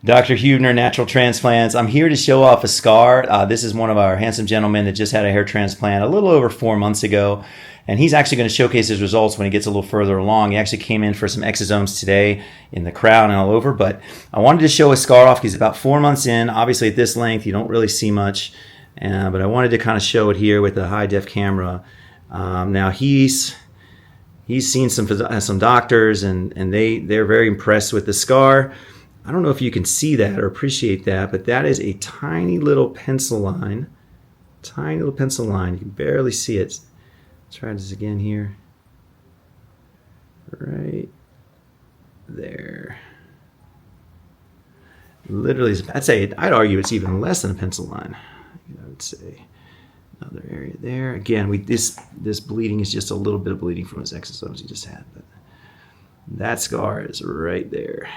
Dr. Huebner, Natural Transplants. I'm here to show off a scar. This is one of our handsome gentlemen that just had a hair transplant a little over 4 months ago. And he's actually going to showcase his results when he gets a little further along. He actually came in for some exosomes today in the crown and all over. But I wanted to show his scar off. He's about 4 months in. Obviously, at this length, you don't really see much. But I wanted to kind of show it here with a high-def camera. Now, he's seen some doctors, and they're very impressed with the scar. I don't know if you can see that or appreciate that, but that is a tiny little pencil line. Tiny little pencil line. You can barely see it. Let's try this again here. Right there. Literally, I'd argue it's even less than a pencil line. I would say another area there. Again, this bleeding is just a little bit of bleeding from his exosomes he just had, but that scar is right there.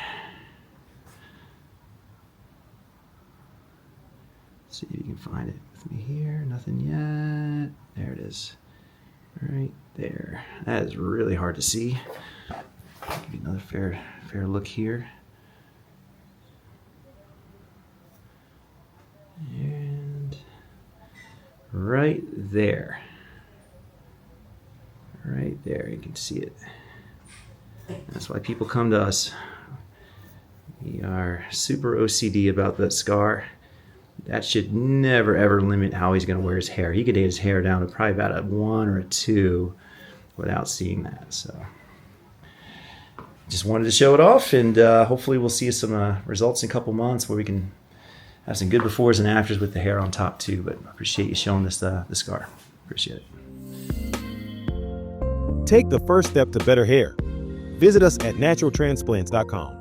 See if you can find it with me here. Nothing yet. There it is. Right there. That is really hard to see. I'll give you another fair look here. And right there. Right there. You can see it. That's why people come to us. We are super OCD about that scar. That should never, ever limit how he's going to wear his hair. He could get his hair down to probably about a 1 or a 2 without seeing that. So just wanted to show it off, and hopefully we'll see some results in a couple months where we can have some good befores and afters with the hair on top too. But I appreciate you showing us the scar. Appreciate it. Take the first step to better hair. Visit us at naturaltransplants.com.